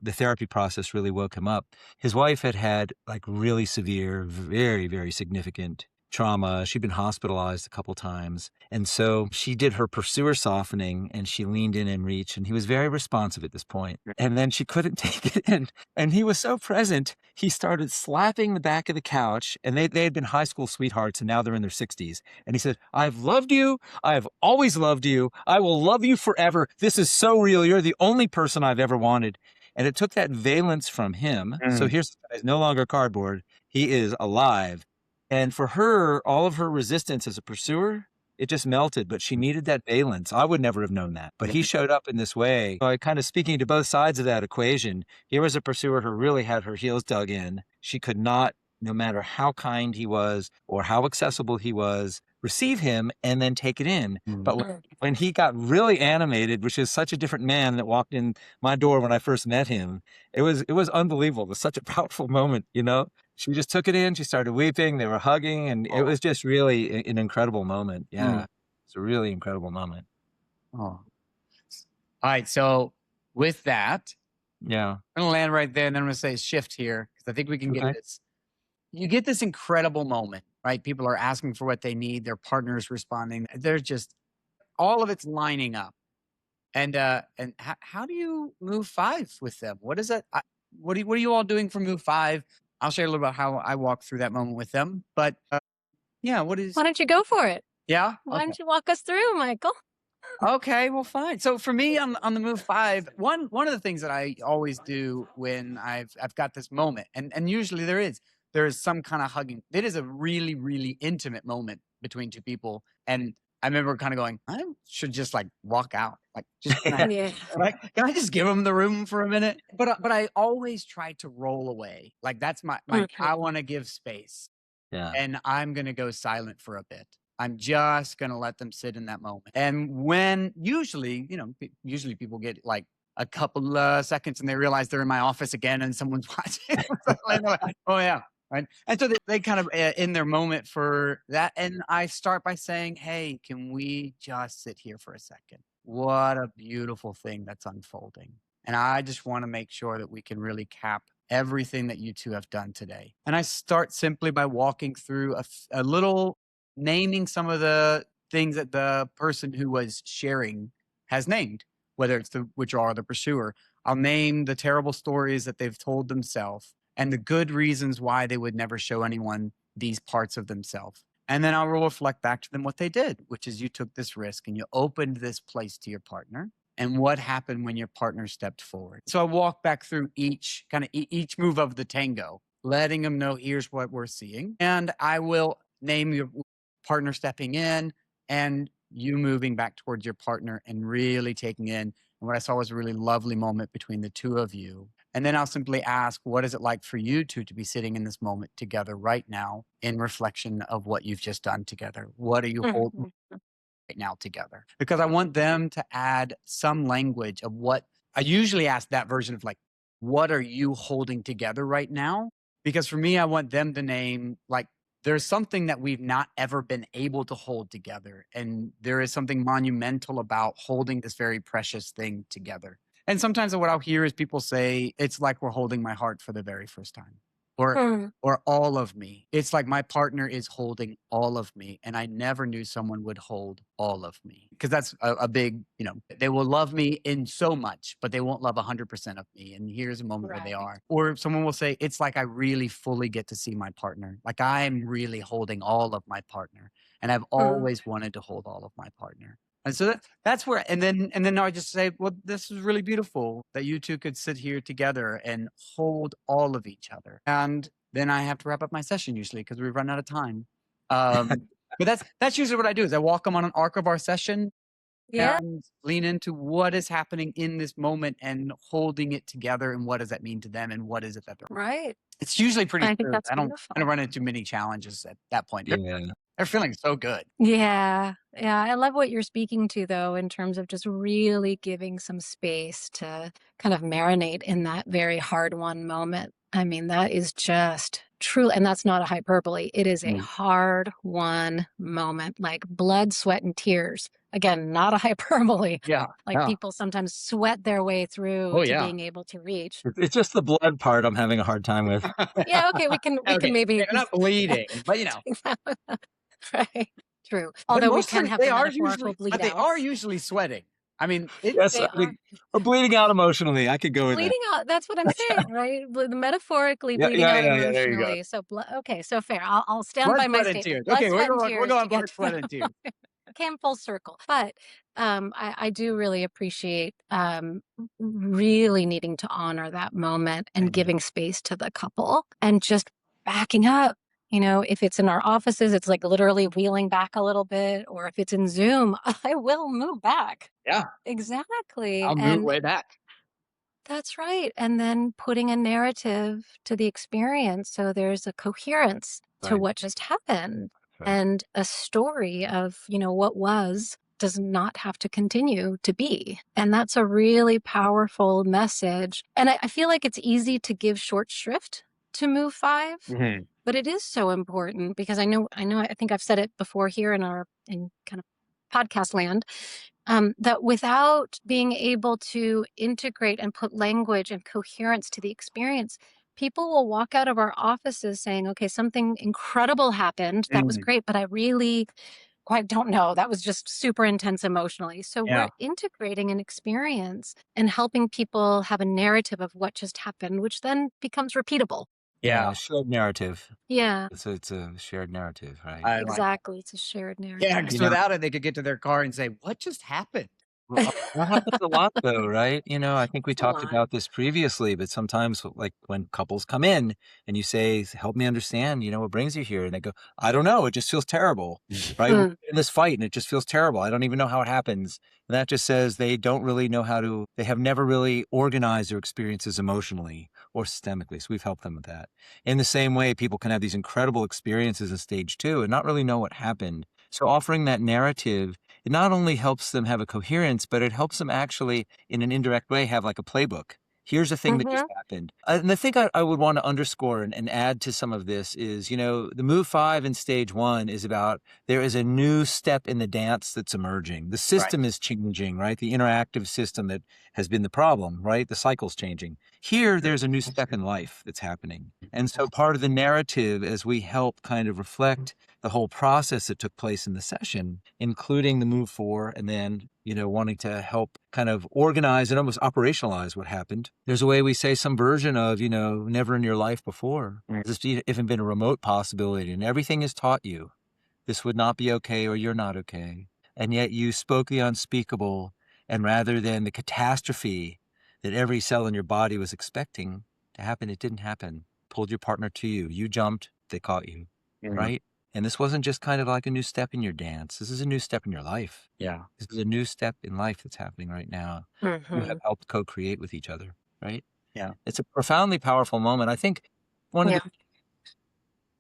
The therapy process really woke him up. His wife had like really severe, very, very significant trauma. She'd been hospitalized a couple times. And so she did her pursuer softening and she leaned in and reached, and he was very responsive at this point. And then she couldn't take it in. And he was so present, he started slapping the back of the couch, and they had been high school sweethearts and now they're in their 60s. And he said, "I've loved you. I've always loved you. I will love you forever. This is so real. You're the only person I've ever wanted." And it took that valence from him. So here's the guy, he's no longer cardboard. He is alive. And for her, all of her resistance as a pursuer, it just melted, but she needed that valence. I would never have known that, but he showed up in this way. So I kind of speaking to both sides of that equation. Here was a pursuer who really had her heels dug in. She could not, no matter how kind he was or how accessible he was, receive him and then take it in. But when he got really animated, which is such a different man that walked in my door when I first met him, it was unbelievable. It was such a powerful moment, you know? She just took it in. She started weeping. They were hugging, and it was just really an incredible moment. Yeah, it's a really incredible moment. All right. So with that, yeah, I'm going to land right there, and then I'm going to say shift here because I think we can get this. You get this incredible moment, right? People are asking for what they need. Their partner's responding. They're just all of it's lining up. And how do you move 5 with them? What is that? What are you all doing for move 5? I'll share a little about how I walk through that moment with them. But yeah, Why don't you go for it? Yeah. Why don't you walk us through, Michael? Okay, well, fine. So for me on the move 5, one of the things that I always do when I've got this moment, and usually there is some kind of hugging. It is a really, really intimate moment between two people. And I remember kind of going, I should just like walk out. Like, just can I just give them the room for a minute? But I always try to roll away. Like that's my I want to give space. Yeah. And I'm going to go silent for a bit. I'm just going to let them sit in that moment. And when usually people get like a couple seconds and they realize they're in my office again and someone's watching. Oh yeah. Right. And so they kind of in their moment for that. And I start by saying, hey, can we just sit here for a second? What a beautiful thing that's unfolding. And I just want to make sure that we can really cap everything that you two have done today. And I start simply by walking through a little, naming some of the things that the person who was sharing has named, whether it's which are the pursuer. I'll name the terrible stories that they've told themselves and the good reasons why they would never show anyone these parts of themselves. And then I'll reflect back to them what they did, which is you took this risk and you opened this place to your partner. And what happened when your partner stepped forward. So I walk back through each move of the tango, letting them know here's what we're seeing. And I will name your partner stepping in and you moving back towards your partner and really taking in. And what I saw was a really lovely moment between the two of you. And then I'll simply ask, what is it like for you two to be sitting in this moment together right now in reflection of what you've just done together? What are you holding right now together? Because I want them to add some language of what I usually ask that version of like, what are you holding together right now? Because for me, I want them to name like, there's something that we've not ever been able to hold together. And there is something monumental about holding this very precious thing together. And sometimes what I'll hear is people say, it's like we're holding my heart for the very first time. Or all of me. It's like my partner is holding all of me. And I never knew someone would hold all of me. Because that's a big, they will love me in so much, but they won't love 100% of me. And here's a moment where they are. Or someone will say, it's like I really fully get to see my partner. Like I'm really holding all of my partner. And I've always wanted to hold all of my partner. And so that's where, and then I just say, well, this is really beautiful that you two could sit here together and hold all of each other. And then I have to wrap up my session usually because we've run out of time. But that's usually what I do is I walk them on an arc of our session and lean into what is happening in this moment and holding it together and what does that mean to them and what is it that they're right. It's usually pretty I think that's I don't beautiful. run into many challenges at that point. Yeah. They're feeling so good. Yeah. I love what you're speaking to, though, in terms of just really giving some space to kind of marinate in that very hard won moment. I mean, that is just true. And that's not a hyperbole. It is a hard won moment, like blood, sweat, and tears. Again, not a hyperbole. Yeah. Like people sometimes sweat their way through Oh, to yeah. being able to reach. It's just the blood part I'm having a hard time with. Yeah, okay, we can maybe They're not bleeding, but right. True. but Although we most can of have they the are metaphorical usually, bleed but they outs. are usually sweating. I mean, Yes, They are. or bleeding out emotionally. I could go with that. Bleeding out, that's what I'm saying, right? Metaphorically Yeah, bleeding out there you go. emotionally. So okay, so fair. I'll stand blood, by my sweat, and statement. tears. Blood, Okay, sweat, and we're tears going to get blood, sweat, and tears. came full circle. But I do really appreciate really needing to honor that moment and giving space to the couple and just backing up. You know, if it's in our offices, it's like literally wheeling back a little bit, or if it's in Zoom, I will move back. Yeah, Exactly. I'll move And way back. that's right. And then putting a narrative to the experience so there's a coherence to Right. what just happened Right. and a story of, what was does not have to continue to be. And that's a really powerful message. And I feel like it's easy to give short shrift to move 5, but it is so important because I think I've said it before here in kind of podcast land, that without being able to integrate and put language and coherence to the experience, people will walk out of our offices saying, okay, something incredible happened. That was great, but I really quite don't know. That was just super intense emotionally. So we're integrating an experience and helping people have a narrative of what just happened, which then becomes repeatable. Yeah. Shared narrative. Yeah, It's a shared narrative, right? I like that. exactly. It's a shared narrative. Yeah, because without it, they could get to their car and say, "What just happened?" That happens a lot though, right? I think we A talked lot. about this previously, but sometimes like when couples come in and you say, help me understand, what brings you here? And they go, I don't know. It just feels terrible, right? We're in this fight and it just feels terrible. I don't even know how it happens. And that just says they don't really know they have never really organized their experiences emotionally or systemically. So we've helped them with that. In the same way, people can have these incredible experiences in stage 2 and not really know what happened. So offering that narrative, it not only helps them have a coherence, but it helps them actually, in an indirect way, have like a playbook. Here's a thing that just happened. And the thing I would want to underscore and add to some of this is, the move 5 in stage 1 is about there is a new step in the dance that's emerging. The system is changing, right? The interactive system that has been the problem, right? The cycle's changing. Here, there's a new step in life that's happening. And so part of the narrative, as we help kind of reflect the whole process that took place in the session, including the move 4, and then, wanting to help kind of organize and almost operationalize what happened. There's a way we say some version of, never in your life before. This even been a remote possibility, and everything has taught you this would not be okay or you're not okay. And yet you spoke the unspeakable, and rather than the catastrophe that every cell in your body was expecting to happen, it didn't happen. Pulled your partner to you. You jumped, they caught you, right? And this wasn't just kind of like a new step in your dance. This is a new step in your life. Yeah. This is a new step in life that's happening right now. You have helped co-create with each other, right? Yeah. It's a profoundly powerful moment. I think one of the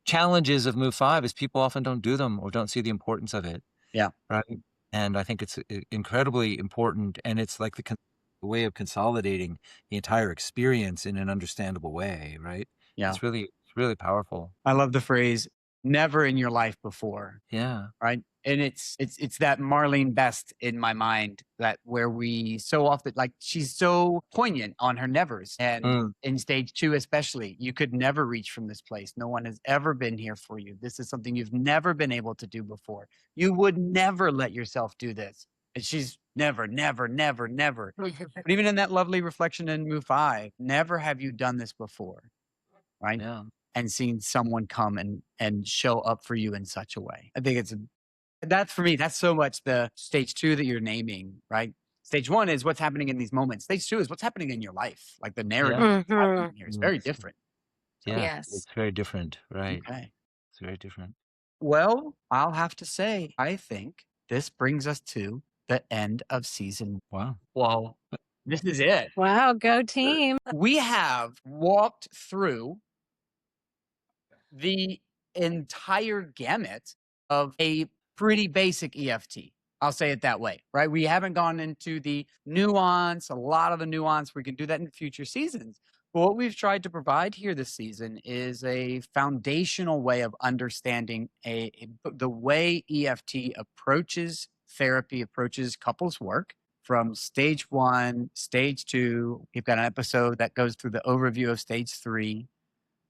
challenges of move 5 is people often don't do them or don't see the importance of it. Yeah. Right. And I think it's incredibly important. And it's like the way of consolidating the entire experience in an understandable way. Right. Yeah. It's really powerful. I love the phrase "never in your life before." Yeah. Right. And it's that Marlene Best in my mind, that where we so often, like, she's so poignant on her nevers. And in stage 2, especially, you could never reach from this place. No one has ever been here for you. This is something you've never been able to do before. You would never let yourself do this. And she's never, never, never, never. But even in that lovely reflection in move 5, never have you done this before. Right. Yeah. And seen someone come and show up for you in such a way. I think that's for me, that's so much the stage 2 that you're naming, right? Stage 1 is what's happening in these moments. Stage 2 is what's happening in your life. Like the narrative that's happening here is very different. Yeah. Yes. It's very different. Right. Okay. It's very different. Well, I'll have to say, I think this brings us to the end of season. Wow. Well, this is it. Wow, go team. We have walked through the entire gamut of a pretty basic EFT. I'll say it that way, right? We haven't gone into the nuance, a lot of the nuance. We can do that in future seasons. But what we've tried to provide here this season is a foundational way of understanding the way EFT approaches therapy approaches couples work from stage 1, stage 2. We've got an episode that goes through the overview of stage 3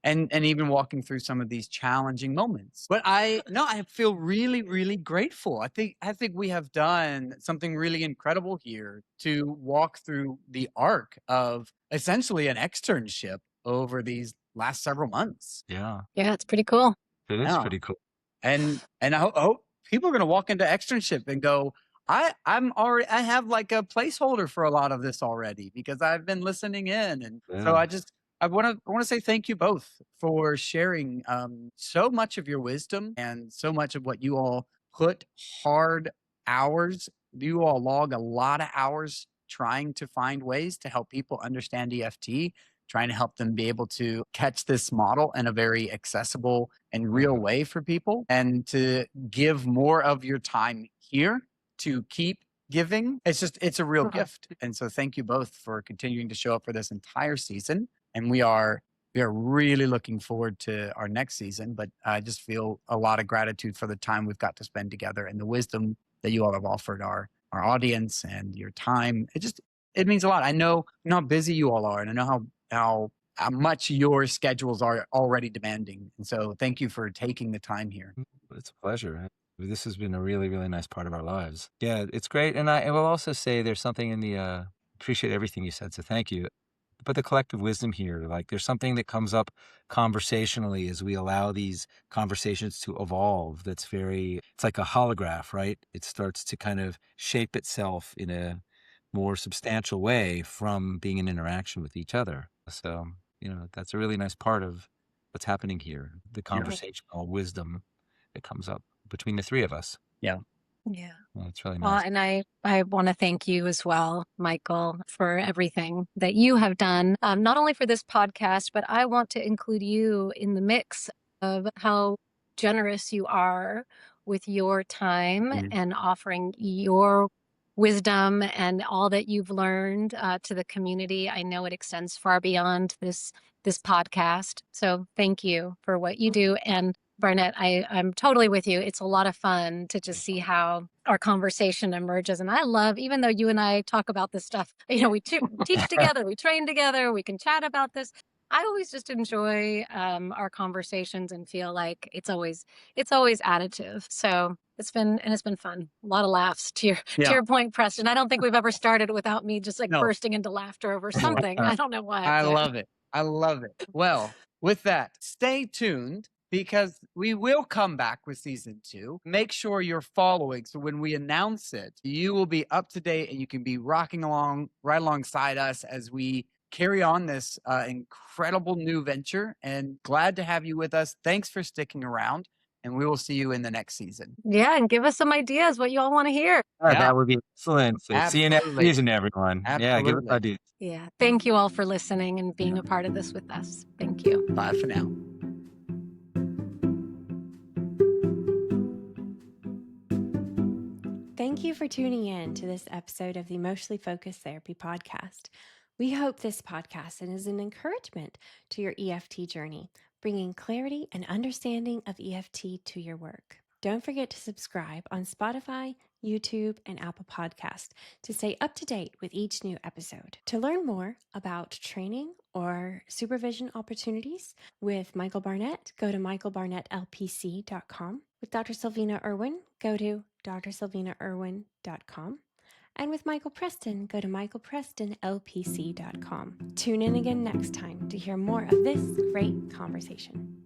and even walking through some of these challenging moments. But I feel really, really grateful. I think we have done something really incredible here to walk through the arc of essentially an externship over these last several months. Yeah, it's pretty cool. it is Yeah. pretty cool. And I hope people are going to walk into externship and go, I have like a placeholder for a lot of this already because I've been listening in. And so Yeah. I want to say thank you both for sharing so much of your wisdom and so much of what you all put hard hours. You all log a lot of hours trying to find ways to help people understand EFT, trying to help them be able to catch this model in a very accessible and real way for people, and to give more of your time here to keep giving. It's a real gift. And so thank you both for continuing to show up for this entire season. And we are really looking forward to our next season, but I just feel a lot of gratitude for the time we've got to spend together and the wisdom that you all have offered our audience and your time. It means a lot. I know how busy you all are, and I know how much your schedules are already demanding. And so thank you for taking the time here. It's a pleasure. This has been a really, really nice part of our lives. Yeah, it's great. And I will also say there's something in the, appreciate everything you said, so thank you. But the collective wisdom here, like there's something that comes up conversationally as we allow these conversations to evolve that's it's like a holograph, right? It starts to kind of shape itself in a more substantial way from being in interaction with each other. So, that's a really nice part of what's happening here, the conversational wisdom that comes up between the three of us. Yeah. Yeah. Well, it's really Well, nice. and I want to thank you as well, Michael, for everything that you have done, not only for this podcast, but I want to include you in the mix of how generous you are with your time and offering your wisdom and all that you've learned to the community. I know it extends far beyond this podcast. So thank you for what you do. And Barnett, I'm totally with you. It's a lot of fun to just see how our conversation emerges. And I love, even though you and I talk about this stuff, we teach together, we train together, we can chat about this. I always just enjoy our conversations and feel like it's always additive. So it's been fun. A lot of laughs to your point, Preston. I don't think we've ever started without me just bursting into laughter over something. I don't know why. I love it. I love it. Well, with that, stay tuned because we will come back with season 2. Make sure you're following. So when we announce it, you will be up to date and you can be rocking along right alongside us as we carry on this incredible new venture. And glad to have you with us. Thanks for sticking around. And we will see you in the next season. Yeah, and give us some ideas what you all want to hear. Yeah, that would be excellent. So see you next Absolutely. season, everyone. Yeah, give us Absolutely. ideas. Yeah. Thank you all for listening and being a part of this with us. Thank you. Bye for now. Thank you for tuning in to this episode of the Emotionally Focused Therapy Podcast. We hope this podcast is an encouragement to your EFT journey, bringing clarity and understanding of EFT to your work. Don't forget to subscribe on Spotify, YouTube, and Apple Podcast to stay up to date with each new episode. To learn more about training or supervision opportunities with Michael Barnett, go to michaelbarnettlpc.com. With Dr. Silvina Irwin, go to drsilvinairwin.com. And with Michael Preston, go to michaelprestonlpc.com. Tune in again next time to hear more of this great conversation.